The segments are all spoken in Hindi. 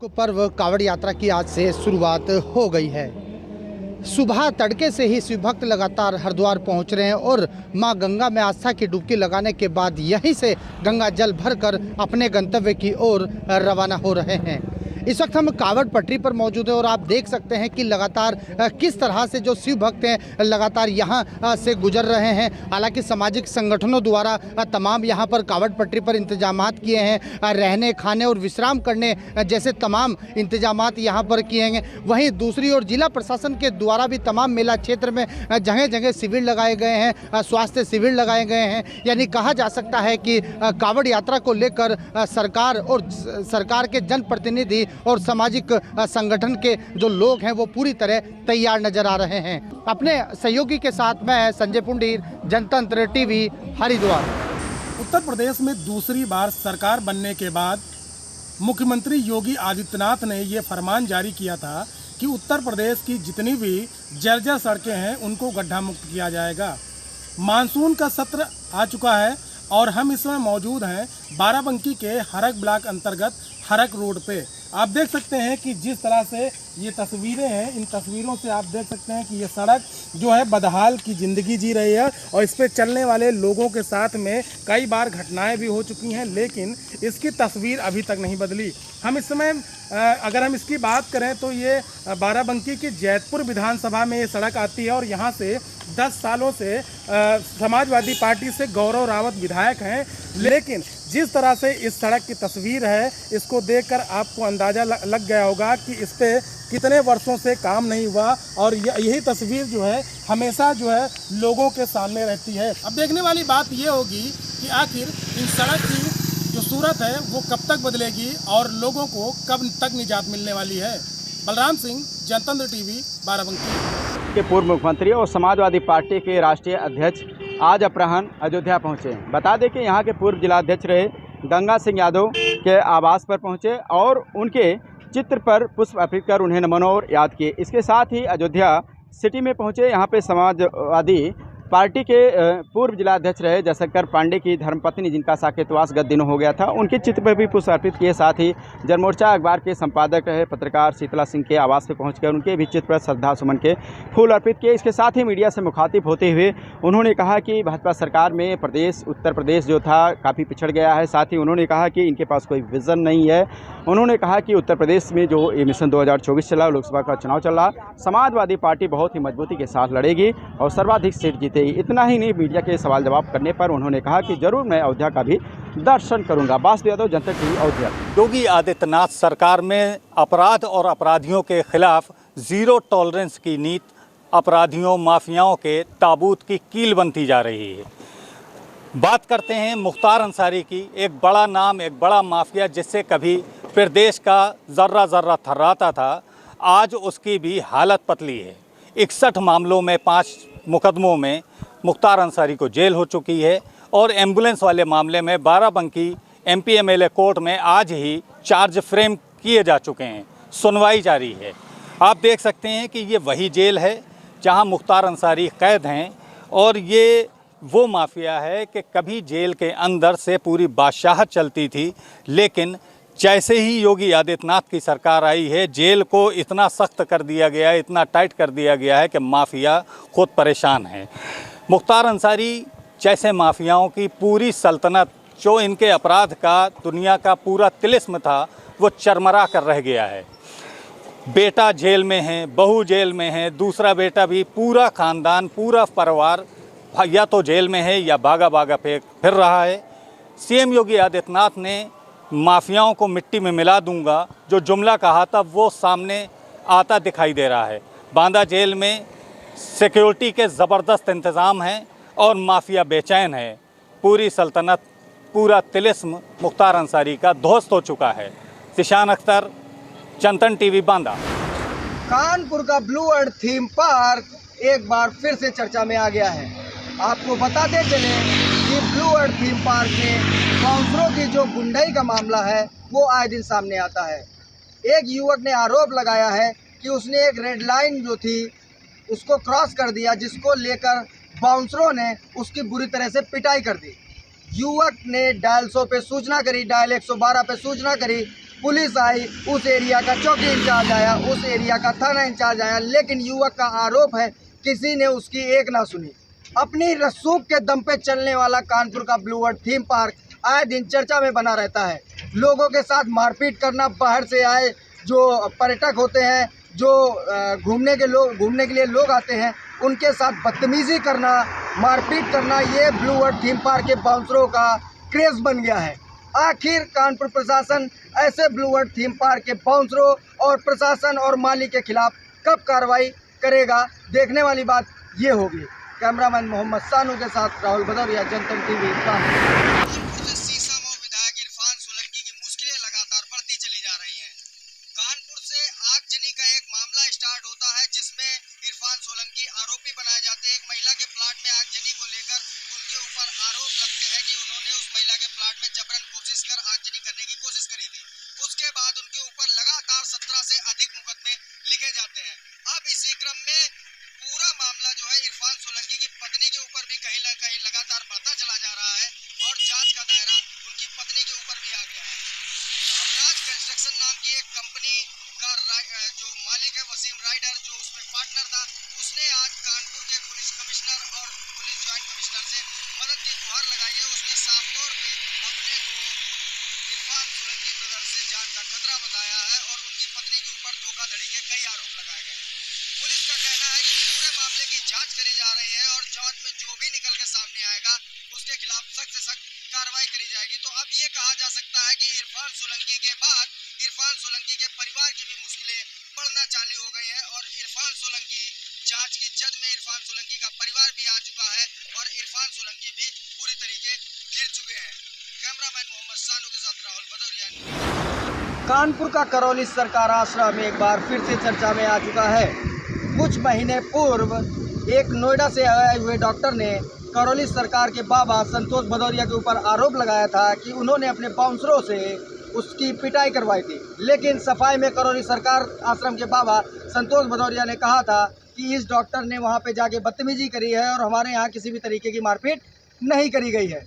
पर्व कावड़ यात्रा की आज से शुरुआत हो गई है। सुबह तड़के से ही शिव भक्त लगातार हरिद्वार पहुंच रहे हैं और मां गंगा में आस्था की डुबकी लगाने के बाद यहीं से गंगा जल भरकर अपने गंतव्य की ओर रवाना हो रहे हैं। इस वक्त हम कावड़ पटरी पर मौजूद हैं और आप देख सकते हैं कि लगातार किस तरह से जो शिव भक्त हैं लगातार यहां से गुजर रहे हैं। हालांकि सामाजिक संगठनों द्वारा तमाम यहां पर कावड़ पटरी पर इंतजामात किए हैं, रहने खाने और विश्राम करने जैसे तमाम इंतजामात यहां पर किए हैं। वहीं दूसरी ओर जिला प्रशासन के द्वारा भी तमाम मेला क्षेत्र में जगह जगह शिविर लगाए गए हैं, स्वास्थ्य शिविर लगाए गए हैं। यानी कहा जा सकता है कि कावड़ यात्रा को लेकर सरकार और सरकार के जनप्रतिनिधि और सामाजिक संगठन के जो लोग हैं वो पूरी तरह तैयार नजर आ रहे हैं। अपने सहयोगी के साथ मैं संजय पुंडीर, जनतंत्र टीवी, हरिद्वार। उत्तर प्रदेश में दूसरी बार सरकार बनने के बाद मुख्यमंत्री योगी आदित्यनाथ ने ये फरमान जारी किया था कि उत्तर प्रदेश की जितनी भी जर्जर सड़कें हैं उनको गड्ढा मुक्त किया जाएगा। मानसून का सत्र आ चुका है और हम इस समय मौजूद हैं बाराबंकी के हरक ब्लॉक अंतर्गत हरक रोड पे। आप देख सकते हैं कि जिस तरह से ये तस्वीरें हैं, इन तस्वीरों से आप देख सकते हैं कि ये सड़क जो है बदहाल की ज़िंदगी जी रही है और इस पे चलने वाले लोगों के साथ में कई बार घटनाएं भी हो चुकी हैं, लेकिन इसकी तस्वीर अभी तक नहीं बदली। हम इस समय अगर हम इसकी बात करें तो ये बाराबंकी की जैतपुर विधानसभा में ये सड़क आती है और यहाँ से 10 सालों से समाजवादी पार्टी से गौरव रावत विधायक हैं, लेकिन जिस तरह से इस सड़क की तस्वीर है इसको देखकर आपको अंदाज़ा लग गया होगा कि इस पे कितने वर्षों से काम नहीं हुआ और यही तस्वीर जो है हमेशा जो है लोगों के सामने रहती है। अब देखने वाली बात ये होगी कि आखिर इन सड़क की जो सूरत है वो कब तक बदलेगी और लोगों को कब तक निजात मिलने वाली है। बलराम सिंह, जनतंत्र टीवी, बाराबंकी। के पूर्व मुख्यमंत्री और समाजवादी पार्टी के राष्ट्रीय अध्यक्ष आज अपराह्न अयोध्या पहुंचे। बता दें कि यहां के पूर्व जिलाध्यक्ष रहे गंगा सिंह यादव के आवास पर पहुंचे और उनके चित्र पर पुष्प अर्पित कर उन्हें नमन और याद किए। इसके साथ ही अयोध्या सिटी में पहुंचे यहां पे समाजवादी पार्टी के पूर्व जिलाध्यक्ष रहे जयशंकर पांडे की धर्मपत्नी जिनका साकेतवास गत दिनों हो गया था, उनके चित्र पर भी पुष्प अर्पित किए। साथ ही जनमोर्चा अखबार के संपादक रहे पत्रकार शीतला सिंह के आवास पर पहुंचकर उनके भी चित्र पर श्रद्धा सुमन के फूल अर्पित किए। इसके साथ ही मीडिया से मुखातिब होते हुए उन्होंने कहा कि भाजपा सरकार में उत्तर प्रदेश जो था काफ़ी पिछड़ गया है। साथ ही उन्होंने कहा कि इनके पास कोई विज़न नहीं है। उन्होंने कहा कि उत्तर प्रदेश में जो ये मिशन 2024 चला, लोकसभा का चुनाव चल रहा, समाजवादी पार्टी बहुत ही मजबूती के साथ लड़ेगी और सर्वाधिक सीट जीतेगी। इतना ही नहीं, मीडिया के सवाल जवाब करने पर उन्होंने कहा कि जरूर मैं अयोध्या का भी दर्शन करूंगा। वासुदेव यादव, जनता टीवी, अयोध्या। योगी आदित्यनाथ सरकार में अपराध और अपराधियों के खिलाफ जीरो टॉलरेंस की नीति अपराधियों माफियाओं के ताबूत की कील बनती जा रही है। बात करते हैं मुख्तार अंसारी की, एक बड़ा नाम, एक बड़ा माफिया जिससे कभी प्रदेश का ज़र्रा ज़र्रा थर्राता था, आज उसकी भी हालत पतली है। 61 मामलों में 5 मुकदमों में मुख्तार अंसारी को जेल हो चुकी है और एम्बुलेंस वाले मामले में बाराबंकी MP MLA कोर्ट में आज ही चार्ज फ्रेम किए जा चुके हैं, सुनवाई जारी है। आप देख सकते हैं कि ये वही जेल है जहां मुख्तार अंसारी कैद हैं और ये वो माफिया है कि कभी जेल के अंदर से पूरी बादशाहत चलती थी, लेकिन जैसे ही योगी आदित्यनाथ की सरकार आई है जेल को इतना सख्त कर दिया गया है, इतना टाइट कर दिया गया है कि माफिया खुद परेशान है। मुख्तार अंसारी जैसे माफियाओं की पूरी सल्तनत, जो इनके अपराध का दुनिया का पूरा तिलिस्म था, वो चरमरा कर रह गया है। बेटा जेल में है, बहू जेल में है, दूसरा बेटा भी, पूरा ख़ानदान, पूरा परिवार या तो जेल में है या भागा भागा फिर रहा है। CM योगी आदित्यनाथ ने माफियाओं को मिट्टी में मिला दूंगा जो जुमला कहा था वो सामने आता दिखाई दे रहा है। बांदा जेल में सिक्योरिटी के ज़बरदस्त इंतज़ाम हैं और माफिया बेचैन है। पूरी सल्तनत, पूरा तिलिस्म मुख्तार अंसारी का ध्वस्त हो चुका है। जिशान अख्तर, जनतंत्र टीवी, बांदा। कानपुर का ब्लू अर्थ थीम पार्क एक बार फिर से चर्चा में आ गया है। आपको बताते चले कि ब्लू अर्थ थीम पार्क में बाउंसरों की जो गुंडाई का मामला है वो आए दिन सामने आता है। एक युवक ने आरोप लगाया है कि उसने एक रेड लाइन जो थी उसको क्रॉस कर दिया, जिसको लेकर बाउंसरों ने उसकी बुरी तरह से पिटाई कर दी। युवक ने डायल 100 पे सूचना करी, डायल 112 पे सूचना करी, पुलिस आई, उस एरिया का चौकी इंचार्ज आया, उस एरिया का थाना इंचार्ज आया, लेकिन युवक का आरोप है किसी ने उसकी एक ना सुनी। अपनी रसूख के दम पे चलने वाला कानपुर का ब्लू वर्ल्ड थीम पार्क आए दिन चर्चा में बना रहता है। लोगों के साथ मारपीट करना, बाहर से आए जो पर्यटक होते हैं, जो घूमने के लिए लोग आते हैं, उनके साथ बदतमीजी करना, मारपीट करना, ये ब्लू वर्ल्ड थीम पार्क के बाउंसरों का क्रेज बन गया है। आखिर कानपुर प्रशासन ऐसे ब्लू वर्ल्ड थीम पार्क के बाउंसरों और प्रशासन और मालिक के खिलाफ कब कार्रवाई करेगा, देखने वाली बात ये होगी। कैमरामैन मोहम्मद सानू के साथ राहुल भदौरिया, जनतन टीवी, कानपुर। सीसामऊ विधायक इरफान सोलंकी की मुश्किलें लगातार बढ़ती चली जा रही हैं। कानपुर से आगजनी का एक मामला स्टार्ट होता है जिसमें इरफान सोलंकी आरोपी बनाए जाते हैं। एक महिला के प्लाट में आगजनी को लेकर उनके ऊपर आरोप लगते हैं कि उन्होंने उस महिला के प्लाट में जबरन कोशिश कर आगजनी करने की कोशिश करी थी। उसके बाद उनके ऊपर लगातार 17 से अधिक मुकदमे लिखे जाते हैं। अब इसी क्रम में पूरा मामला जो है इरफान सोलंकी की पत्नी के ऊपर भी कहीं न कहीं लगातार बढ़ता चला जा रहा है और जांच का दायरा उनकी पत्नी के ऊपर भी आ गया है। हमराज कंस्ट्रक्शन नाम की एक कंपनी का जो मालिक है वसीम राइडर, जो उसमें पार्टनर था, उसने आज कानपुर के पुलिस कमिश्नर और पुलिस ज्वाइंट कमिश्नर से मदद की गुहार लगाई है। उसने साफ तौर पे अपने को इरफान सोलंकी ब्रदर से जान का खतरा बताया है और उनकी पत्नी के ऊपर धोखाधड़ी के कई आरोप लगाए गए हैं। पुलिस का कहना है कि पूरे मामले की जांच करी जा रही है और जांच में जो भी निकल के सामने आएगा उसके खिलाफ सख्त से सख्त कार्रवाई करी जाएगी। तो अब ये कहा जा सकता है कि इरफान सोलंकी के बाद इरफान सोलंकी के परिवार की भी मुश्किलें बढ़ना चालू हो गई हैं और इरफान सोलंकी जांच की जद में इरफान सोलंकी का परिवार भी आ चुका है और इरफान सोलंकी भी पूरी तरीके गिर चुके हैं। कैमरामैन मोहम्मद सानू के साथ राहुल भदौरिया। कानपुर का करौली सरकार आश्रम एक बार फिर से चर्चा में आ चुका है। कुछ महीने पूर्व एक नोएडा से आए हुए डॉक्टर ने करौली सरकार के बाबा संतोष भदौरिया के ऊपर आरोप लगाया था कि उन्होंने अपने बाउंसरों से उसकी पिटाई करवाई थी। लेकिन सफाई में करौली सरकार आश्रम के बाबा संतोष भदौरिया ने कहा था कि इस डॉक्टर ने वहां पे जाके बदतमीजी करी है और हमारे यहाँ किसी भी तरीके की मारपीट नहीं करी गई है।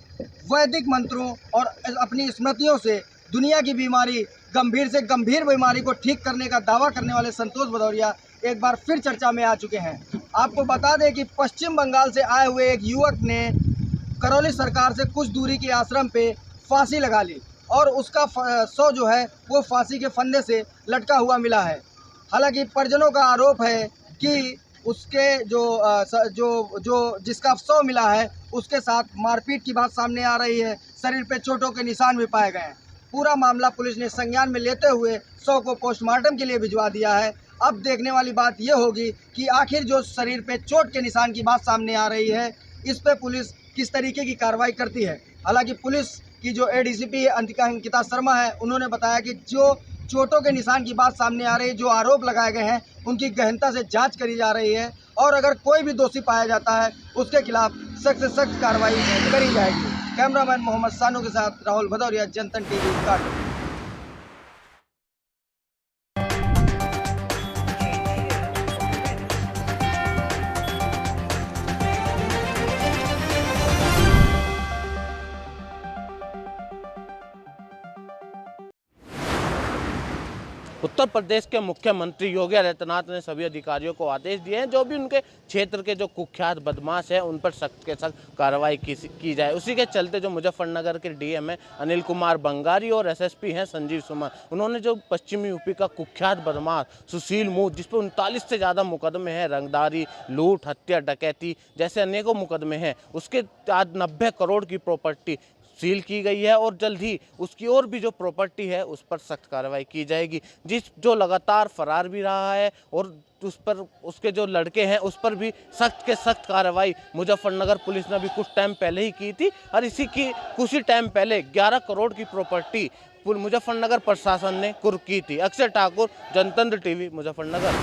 वैदिक मंत्रों और अपनी स्मृतियों से दुनिया की बीमारी, गंभीर से गंभीर बीमारी को ठीक करने का दावा करने वाले संतोष भदौरिया एक बार फिर चर्चा में आ चुके हैं। आपको बता दें कि पश्चिम बंगाल से आए हुए एक युवक ने करौली सरकार से कुछ दूरी के आश्रम पे फांसी लगा ली और उसका शव जो है वो फांसी के फंदे से लटका हुआ मिला है। हालांकि परिजनों का आरोप है कि उसके जिसका शव मिला है उसके साथ मारपीट की बात सामने आ रही है। शरीर पे चोटों के निशान भी पाए गए हैं। पूरा मामला पुलिस ने संज्ञान में लेते हुए शव को पोस्टमार्टम के लिए भिजवा दिया है। अब देखने वाली बात यह होगी कि आखिर जो शरीर पे चोट के निशान की बात सामने आ रही है, इस पे पुलिस किस तरीके की कार्रवाई करती है। हालांकि पुलिस की जो एडीसीपी अंकिता शर्मा है, उन्होंने बताया कि जो चोटों के निशान की बात सामने आ रही है, जो आरोप लगाए गए हैं, उनकी गहनता से जांच करी जा रही है और अगर कोई भी दोषी पाया जाता है उसके खिलाफ सख्त से सख्त कार्रवाई करी जाएगी। कैमरामैन मोहम्मद सानू के साथ राहुल भदौरिया, जनतन टीवी, कानपुर। उत्तर प्रदेश के मुख्यमंत्री योगी आदित्यनाथ ने सभी अधिकारियों को आदेश दिए हैं जो भी उनके क्षेत्र के जो कुख्यात बदमाश हैं उन पर सख्त के सख्त कार्रवाई की जाए। उसी के चलते जो मुजफ्फरनगर के डीएम हैं अनिल कुमार बंगारी और एसएसपी हैं संजीव सुमन, उन्होंने जो पश्चिमी यूपी का कुख्यात बदमाश सुशील मूत, जिस पर 39 से ज़्यादा मुकदमे हैं, रंगदारी, लूट, हत्या, डकैती जैसे अनेकों मुकदमे हैं, उसके आज 90 करोड़ की प्रॉपर्टी सील की गई है और जल्द ही उसकी और भी जो प्रॉपर्टी है उस पर सख्त कार्रवाई की जाएगी। जो लगातार फरार भी रहा है और उस पर उसके जो लड़के हैं उस पर भी सख्त के सख्त कार्रवाई मुजफ्फरनगर पुलिस ने अभी कुछ टाइम पहले ही की थी और इसी की कुछ ही टाइम पहले 11 करोड़ की प्रॉपर्टी मुजफ्फरनगर प्रशासन ने कुर्क की थी। अक्षय ठाकुर, जनतंत्र टीवी, मुजफ्फरनगर।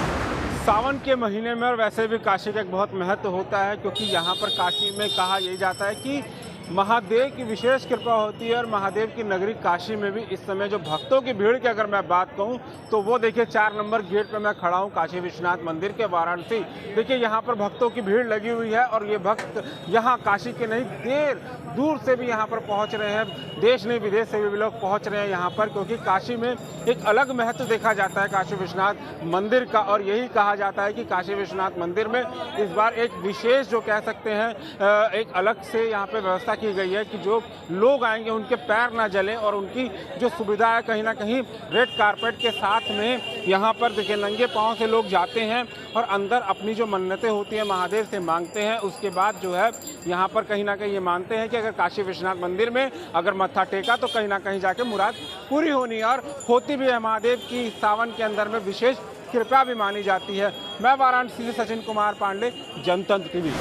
सावन के महीने में और वैसे भी काशी का एक बहुत महत्व होता है क्योंकि यहाँ पर काशी में कहा यही जाता है कि महादेव की विशेष कृपा होती है। और महादेव की नगरी काशी में भी इस समय जो भक्तों की भीड़ की अगर मैं बात कहूं तो वो देखिए 4 नंबर गेट पे मैं खड़ा हूं काशी विश्वनाथ मंदिर के वाराणसी। देखिए यहाँ पर भक्तों की भीड़ लगी हुई है और ये भक्त यहाँ काशी के नहीं देर दूर से भी यहाँ पर पहुँच रहे हैं, देश नहीं विदेश से भी लोग पहुँच रहे हैं यहाँ पर, क्योंकि काशी में एक अलग महत्व देखा जाता है काशी विश्वनाथ मंदिर का। और यही कहा जाता है कि काशी विश्वनाथ मंदिर में इस बार एक विशेष जो कह सकते हैं एक अलग से यहाँ पे व्यवस्था की गई है कि जो लोग आएंगे उनके पैर ना जलें और उनकी जो सुविधा है कहीं ना कहीं रेड कारपेट के साथ में यहाँ पर देखिए नंगे पाँव से लोग जाते हैं और अंदर अपनी जो मन्नतें होती हैं महादेव से मांगते हैं। उसके बाद जो है यहाँ पर कहीं ना कहीं ये मानते हैं कि अगर काशी विश्वनाथ मंदिर में अगर मत्था टेका तो कहीं ना कहीं जाके मुराद पूरी होनी है, और होती भी है। महादेव की सावन के अंदर में विशेष कृपा भी मानी जाती है। मैं वाराणसी से सचिन कुमार पांडे, जनतंत्र टीवी।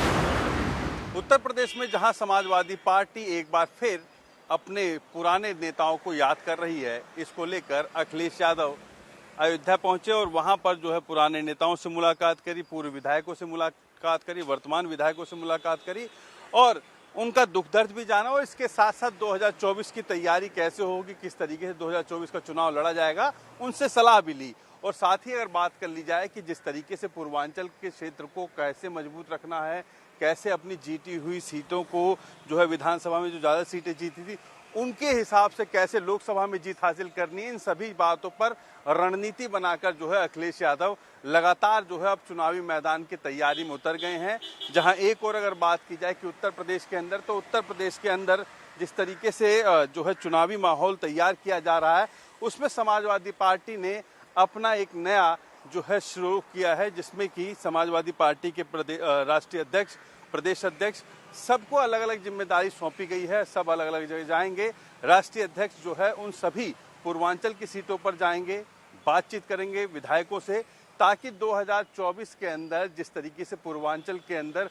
उत्तर प्रदेश में जहां समाजवादी पार्टी एक बार फिर अपने पुराने नेताओं को याद कर रही है, इसको लेकर अखिलेश यादव अयोध्या पहुंचे और वहां पर जो है पुराने नेताओं से मुलाकात करी, पूर्व विधायकों से मुलाकात करी, वर्तमान विधायकों से मुलाकात करी और उनका दुख दर्द भी जाना। और इसके साथ साथ 2024 की तैयारी कैसे होगी, किस तरीके से 2024 का चुनाव लड़ा जाएगा, उनसे सलाह भी ली। और साथ ही अगर बात कर ली जाए कि जिस तरीके से पूर्वांचल के क्षेत्र को कैसे मजबूत रखना है, कैसे अपनी जीती हुई सीटों को जो है विधानसभा में जो ज़्यादा सीटें जीती थी उनके हिसाब से कैसे लोकसभा में जीत हासिल करनी है, इन सभी बातों पर रणनीति बनाकर जो है अखिलेश यादव लगातार जो है अब चुनावी मैदान की तैयारी में उतर गए हैं। जहां एक और अगर बात की जाए कि उत्तर प्रदेश के अंदर, तो उत्तर प्रदेश के अंदर जिस तरीके से जो है चुनावी माहौल तैयार किया जा रहा है उसमें समाजवादी पार्टी ने अपना एक नया जो है शुरू किया है, जिसमें कि समाजवादी पार्टी के राष्ट्रीय अध्यक्ष, प्रदेश अध्यक्ष, सबको अलग अलग जिम्मेदारी सौंपी गई है। सब अलग अलग जगह जाएंगे। राष्ट्रीय अध्यक्ष जो है उन सभी पूर्वांचल की सीटों पर जाएंगे, बातचीत करेंगे विधायकों से, ताकि 2024 के अंदर जिस तरीके से पूर्वांचल के अंदर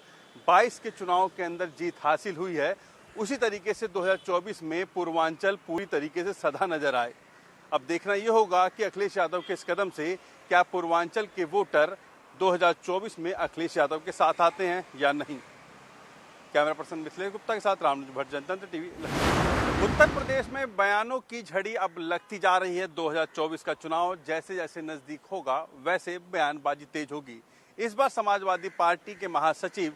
22 के चुनाव के अंदर जीत हासिल हुई है, उसी तरीके से 2024 में पूर्वांचल पूरी तरीके से सधा नजर आए। अब देखना ये होगा कि अखिलेश यादव के इस कदम से क्या पूर्वांचल के वोटर 2024 में अखिलेश यादव के साथ आते हैं या नहीं। कैमरा पर्सन मिथिलेश गुप्ता के साथ रामनुज भट्ट, जनतंत्र टीवी। उत्तर प्रदेश में बयानों की झड़ी अब लगती जा रही है। 2024 का चुनाव जैसे जैसे नजदीक होगा वैसे बयानबाजी तेज होगी। इस बार समाजवादी पार्टी के महासचिव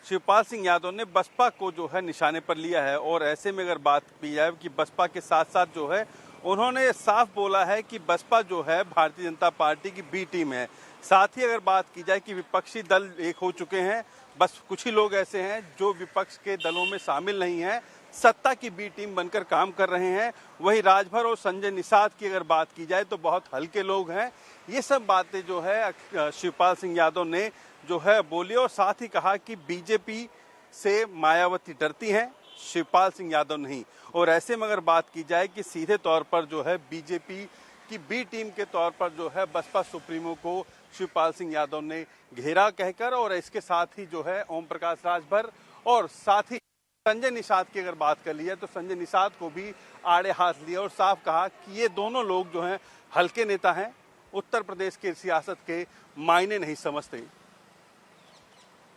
शिवपाल सिंह यादव ने बसपा को जो है निशाने पर लिया है। और ऐसे में अगर बात की जाए कि बसपा के साथ साथ जो है उन्होंने साफ बोला है कि बसपा जो है भारतीय जनता पार्टी की बी टीम है। साथ ही अगर बात की जाए कि विपक्षी दल एक हो चुके हैं, बस कुछ ही लोग ऐसे हैं जो विपक्ष के दलों में शामिल नहीं हैं, सत्ता की बी टीम बनकर काम कर रहे हैं। वहीं राजभर और संजय निषाद की अगर बात की जाए तो बहुत हल्के लोग हैं। ये सब बातें जो है शिवपाल सिंह यादव ने जो है बोली और साथ ही कहा कि बीजेपी से मायावती डरती हैं, शिवपाल सिंह यादव नहीं। और ऐसे में अगर बात की जाए कि सीधे तौर पर जो है बीजेपी की बी टीम के तौर पर जो है बसपा सुप्रीमो को शिवपाल सिंह यादव ने घेरा कहकर, और इसके साथ ही जो है ओम प्रकाश राजभर और साथ ही संजय निषाद की अगर बात कर ली है तो संजय निषाद को भी आड़े हाथ लिया और साफ कहा कि ये दोनों लोग जो हैं हल्के नेता हैं, उत्तर प्रदेश की सियासत के मायने नहीं समझते।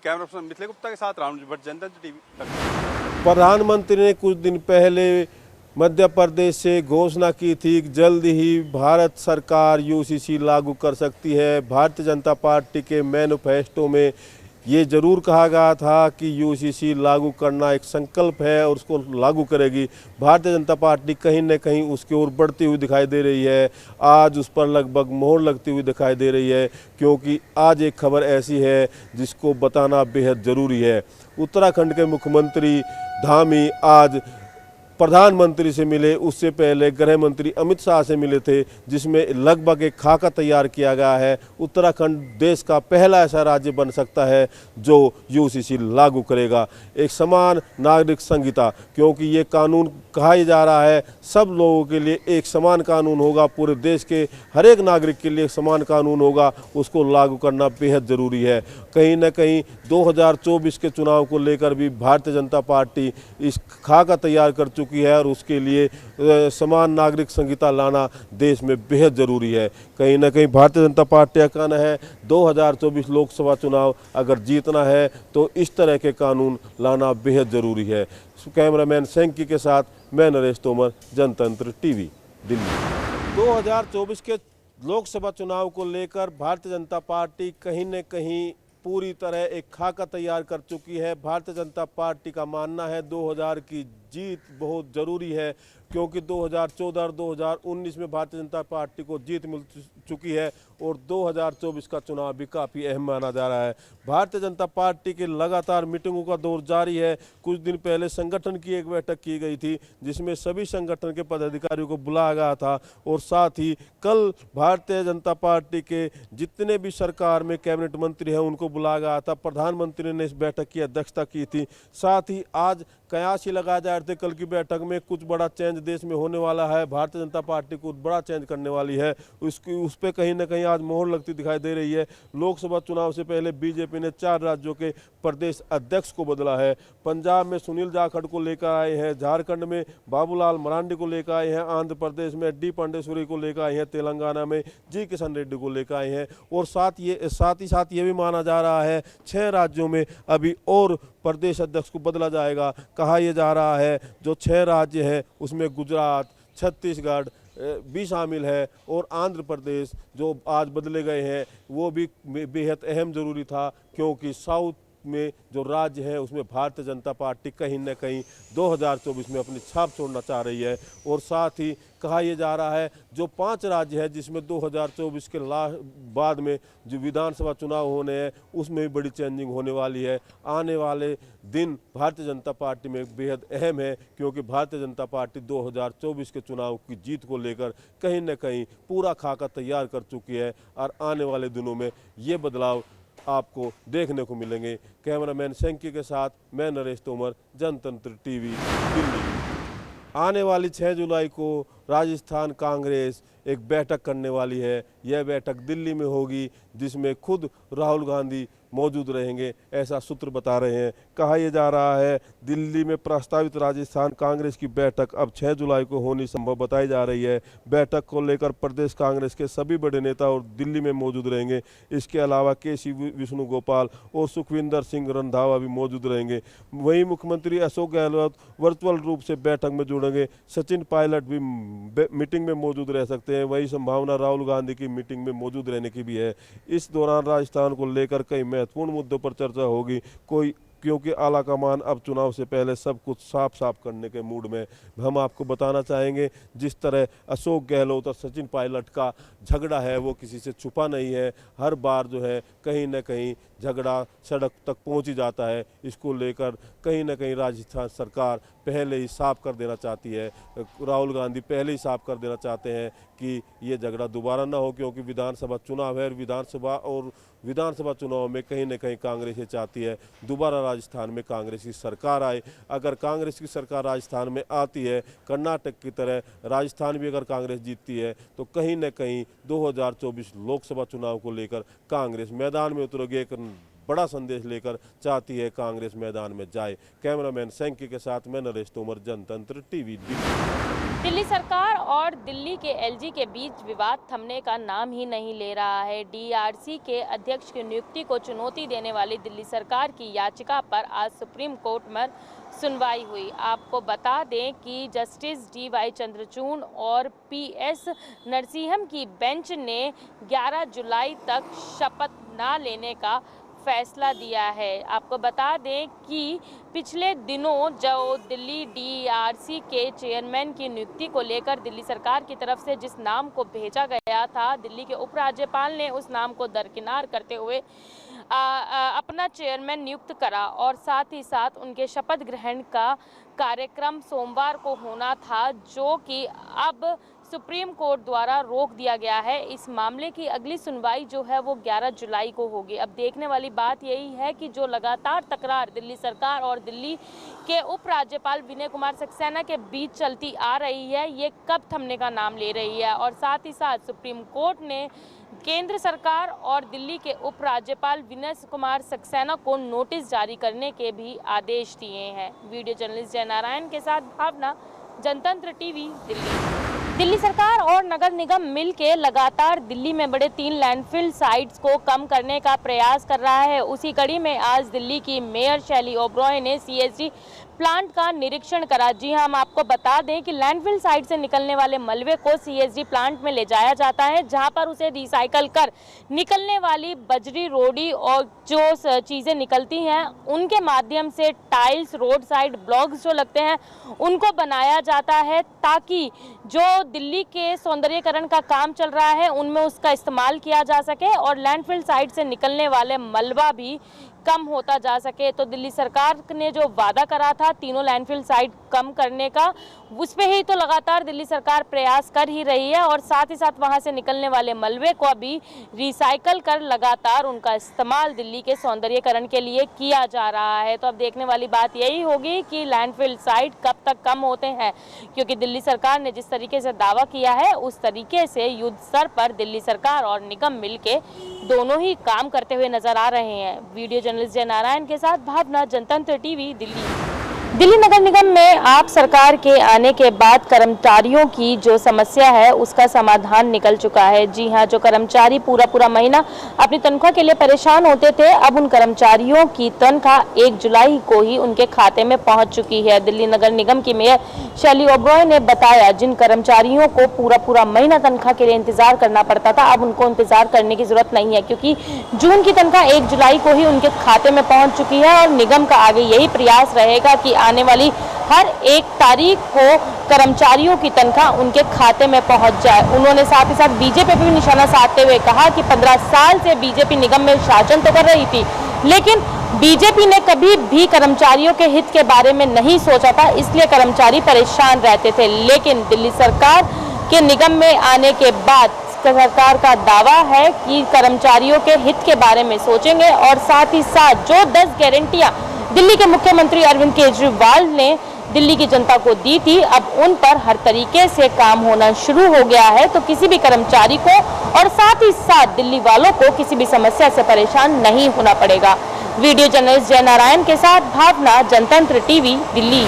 कैमरा पर्सन मिथिलेश गुप्ता के साथ रामनुज भट्ट, जनतंत्र टीवी। प्रधानमंत्री ने कुछ दिन पहले मध्य प्रदेश से घोषणा की थी कि जल्द ही भारत सरकार यूसीसी लागू कर सकती है। भारतीय जनता पार्टी के मैनिफेस्टो में ये जरूर कहा गया था कि यूसीसी लागू करना एक संकल्प है और उसको लागू करेगी। भारतीय जनता पार्टी कहीं न कहीं उसकी ओर बढ़ती हुई दिखाई दे रही है। आज उस पर लगभग मोहर लगती हुई दिखाई दे रही है, क्योंकि आज एक खबर ऐसी है जिसको बताना बेहद ज़रूरी है। उत्तराखंड के मुख्यमंत्री धामी आज प्रधानमंत्री से मिले, उससे पहले गृह मंत्री अमित शाह से मिले थे, जिसमें लगभग एक खाका तैयार किया गया है। उत्तराखंड देश का पहला ऐसा राज्य बन सकता है जो यूसीसी लागू करेगा। एक समान नागरिक संहिता, क्योंकि ये कानून कहा जा रहा है सब लोगों के लिए एक समान कानून होगा, पूरे देश के हर एक नागरिक के लिए एक समान कानून होगा, उसको लागू करना बेहद ज़रूरी है। कहीं न कहीं 2024 के चुनाव को लेकर भी भारतीय जनता पार्टी इस खाका तैयार कर चुकी चुकी है और उसके लिए समान नागरिक संहिता लाना देश में बेहद ज़रूरी है। कहीं ना कहीं भारतीय जनता पार्टी का कहना है 2024 लोकसभा चुनाव अगर जीतना है तो इस तरह के कानून लाना बेहद ज़रूरी है। कैमरामैन सेंकी के साथ मैं नरेश तोमर, जनतंत्र टीवी, दिल्ली। 2024 के लोकसभा चुनाव को लेकर भारतीय जनता पार्टी कहीं न कहीं पूरी तरह एक खाका तैयार कर चुकी है। भारतीय जनता पार्टी का मानना है 2000 की जीत बहुत ज़रूरी है, क्योंकि 2014 और 2019 में भारतीय जनता पार्टी को जीत मिल चुकी है और 2024 का चुनाव भी काफ़ी अहम माना जा रहा है। भारतीय जनता पार्टी की लगातार मीटिंगों का दौर जारी है। कुछ दिन पहले संगठन की एक बैठक की गई थी जिसमें सभी संगठन के पदाधिकारियों को बुलाया गया था और साथ ही कल भारतीय जनता पार्टी के जितने भी सरकार में कैबिनेट मंत्री हैं उनको बुलाया गया था। प्रधानमंत्री ने इस बैठक की अध्यक्षता की थी। साथ ही आज कयास ही लगाए जा रहे थे कल की बैठक में कुछ बड़ा चेंज देश में होने वाला है। भारतीय जनता पार्टी कुछ बड़ा चेंज करने वाली है, उस पर कहीं ना कहीं आज मोहर लगती दिखाई दे रही है। लोकसभा चुनाव से पहले बीजेपी ने 4 राज्यों के प्रदेश अध्यक्ष को बदला है। पंजाब में सुनील जाखड़ को लेकर आए हैं, झारखंड में बाबूलाल मरांडी को लेकर आए हैं, आंध्र प्रदेश में डी पांडेश्वरी को लेकर आए हैं, तेलंगाना में जी किशन रेड्डी को लेकर आए हैं और साथ ही साथ ये भी माना जा रहा है 6 राज्यों में अभी और प्रदेश अध्यक्ष को बदला जाएगा। कहा यह जा रहा है जो 6 राज्य हैं उसमें गुजरात, छत्तीसगढ़ भी शामिल है और आंध्र प्रदेश जो आज बदले गए हैं वो भी बेहद अहम ज़रूरी था, क्योंकि साउथ में जो राज्य है उसमें भारतीय जनता पार्टी कहीं न कहीं 2024 में अपनी छाप छोड़ना चाह रही है। और साथ ही कहा यह जा रहा है जो 5 राज्य है जिसमें 2024 के बाद में जो विधानसभा चुनाव होने हैं उसमें भी बड़ी चेंजिंग होने वाली है। आने वाले दिन भारतीय जनता पार्टी में बेहद अहम है, क्योंकि भारतीय जनता पार्टी 2024 के चुनाव की जीत को लेकर कहीं न कहीं पूरा खाका तैयार कर चुकी है और आने वाले दिनों में ये बदलाव आपको देखने को मिलेंगे। कैमरामैन सेंकी के साथ मैं नरेश तोमर, जनतंत्र टीवी, दिल्ली। आने वाली 6 जुलाई को राजस्थान कांग्रेस एक बैठक करने वाली है। यह बैठक दिल्ली में होगी जिसमें खुद राहुल गांधी मौजूद रहेंगे, ऐसा सूत्र बता रहे हैं। कहा यह जा रहा है दिल्ली में प्रस्तावित राजस्थान कांग्रेस की बैठक अब 6 जुलाई को होनी संभव बताई जा रही है। बैठक को लेकर प्रदेश कांग्रेस के सभी बड़े नेता और दिल्ली में मौजूद रहेंगे। इसके अलावा केसी विष्णुगोपाल और सुखविंदर सिंह रंधावा भी मौजूद रहेंगे। वहीं मुख्यमंत्री अशोक गहलोत वर्चुअल रूप से बैठक में जुड़ेंगे। सचिन पायलट भी मीटिंग में मौजूद रह सकते हैं। वही संभावना राहुल गांधी की मीटिंग में मौजूद रहने की भी है। इस दौरान राजस्थान को लेकर कई महत्वपूर्ण मुद्दों पर चर्चा होगी, क्योंकि आला कमान अब चुनाव से पहले सब कुछ साफ साफ करने के मूड में। हम आपको बताना चाहेंगे जिस तरह अशोक गहलोत और सचिन पायलट का झगड़ा है वो किसी से छुपा नहीं है। हर बार जो है कहीं न कहीं झगड़ा सड़क तक पहुंच ही जाता है। इसको लेकर कहीं न कहीं राजस्थान सरकार पहले ही साफ कर देना चाहती है। राहुल गांधी पहले ही साफ कर देना चाहते हैं कि ये झगड़ा दोबारा ना हो, क्योंकि विधानसभा चुनाव है और विधानसभा चुनाव में कहीं न कहीं कांग्रेस ये चाहती है दोबारा राजस्थान में कांग्रेस की सरकार आए। अगर कांग्रेस की सरकार राजस्थान में आती है, कर्नाटक की तरह राजस्थान भी अगर कांग्रेस जीतती है, तो कहीं न कहीं 2024 लोकसभा चुनाव को लेकर कांग्रेस मैदान में उतरेगी। एक बड़ा संदेश लेकर चाहती है कांग्रेस मैदान में जाए। कैमरामैन सेंकी के साथ मैं नरेश तोमर, जनतंत्र टीवी, दिल्ली सरकार और दिल्ली के एलजी के बीच विवाद थमने का नाम ही नहीं ले रहा है। डीआरसी के अध्यक्ष की नियुक्ति को चुनौती देने वाली दिल्ली सरकार की याचिका पर आज सुप्रीम कोर्ट में सुनवाई हुई। आपको बता दें कि जस्टिस DY चंद्रचूड़ और PS नरसिम्हम की बेंच ने 11 जुलाई तक शपथ न लेने का फैसला दिया है। आपको बता दें कि पिछले दिनों जो दिल्ली डीआरसी के चेयरमैन की नियुक्ति को लेकर दिल्ली सरकार की तरफ से जिस नाम को भेजा गया था, दिल्ली के उपराज्यपाल ने उस नाम को दरकिनार करते हुए अपना चेयरमैन नियुक्त करा और साथ ही साथ उनके शपथ ग्रहण का कार्यक्रम सोमवार को होना था, जो कि अब सुप्रीम कोर्ट द्वारा रोक दिया गया है। इस मामले की अगली सुनवाई जो है वो 11 जुलाई को होगी। अब देखने वाली बात यही है कि जो लगातार तकरार दिल्ली सरकार और दिल्ली के उपराज्यपाल विनय कुमार सक्सेना के बीच चलती आ रही है, ये कब थमने का नाम ले रही है। और साथ ही साथ सुप्रीम कोर्ट ने केंद्र सरकार और दिल्ली के उपराज्यपाल विनय कुमार सक्सेना को नोटिस जारी करने के भी आदेश दिए हैं। वीडियो जर्नलिस्ट जय नारायण के साथ भावना, जनतंत्र टीवी, दिल्ली। दिल्ली सरकार और नगर निगम मिलकर लगातार दिल्ली में बड़े 3 लैंडफिल साइट्स को कम करने का प्रयास कर रहा है। उसी कड़ी में आज दिल्ली की मेयर शैली ओबरॉय ने सीएसडी प्लांट का निरीक्षण करा। जी हां, हम आपको बता दें कि लैंडफिल साइट से निकलने वाले मलबे को सीएसडी प्लांट में ले जाया जाता है, जहां पर उसे रिसाइकल कर निकलने वाली बजरी, रोडी और जो चीज़ें निकलती हैं उनके माध्यम से टाइल्स, रोड साइड ब्लॉक्स जो लगते हैं उनको बनाया जाता है, ताकि जो दिल्ली के सौंदर्यीकरण का काम चल रहा है उनमें उसका इस्तेमाल किया जा सके और लैंडफिल साइट से निकलने वाले मलबा भी कम होता जा सके। तो दिल्ली सरकार ने जो वादा करा था तीनों लैंडफिल साइट कम करने का, उस पे ही तो लगातार दिल्ली सरकार प्रयास कर ही रही है और साथ ही साथ वहां से निकलने वाले मलबे को अभी रिसाइकल कर लगातार उनका इस्तेमाल दिल्ली के सौंदर्यीकरण के लिए किया जा रहा है। तो अब देखने वाली बात यही होगी कि लैंडफिल साइट कब तक कम होते हैं, क्योंकि दिल्ली सरकार ने जिस तरीके से दावा किया है उस तरीके से युद्ध स्तर पर दिल्ली सरकार और निगम मिलके दोनों ही काम करते हुए नजर आ रहे हैं। वीडियो जर्नलिस्ट जय नारायण के साथ भावना, जनतंत्र टीवी, दिल्ली। दिल्ली नगर निगम में आप सरकार के आने के बाद कर्मचारियों की जो समस्या है उसका समाधान निकल चुका है। जी हां, जो कर्मचारी पूरा महीना अपनी तनख्वाह के लिए परेशान होते थे, अब उन कर्मचारियों की तनख्वाह 1 जुलाई को ही उनके खाते में पहुंच चुकी है। दिल्ली नगर निगम की मेयर शैली ओबरॉय ने बताया, जिन कर्मचारियों को पूरा महीना तनख्वाह के लिए इंतजार करना पड़ता था, अब उनको इंतजार करने की जरूरत नहीं है, क्योंकि जून की तनख्वाह 1 जुलाई को ही उनके खाते में पहुंच चुकी है और निगम का आगे यही प्रयास रहेगा कि आने वाली हर 1 तारीख को कर्मचारियों की तनख्वाह उनके खाते में पहुंच जाए। उन्होंने साथ ही साथ बीजेपी पर भी निशाना साधते हुए कहा कि 15 साल से बीजेपी निगम में शासन तो कर रही थी, लेकिन बीजेपी ने कभी भी कर्मचारियों के हित के बारे में नहीं सोचा था, इसलिए कर्मचारी परेशान रहते थे। लेकिन दिल्ली सरकार के निगम में आने के बाद सरकार का दावा है कि कर्मचारियों के हित के बारे में सोचेंगे और साथ ही साथ जो 10 गारंटियां दिल्ली के मुख्यमंत्री अरविंद केजरीवाल ने दिल्ली की जनता को दी थी, अब उन पर हर तरीके से काम होना शुरू हो गया है। तो किसी भी कर्मचारी को और साथ ही साथ दिल्ली वालों को किसी भी समस्या से परेशान नहीं होना पड़ेगा। वीडियो जर्नलिस्ट जय नारायण के साथ भावना, जनतंत्र टीवी, दिल्ली।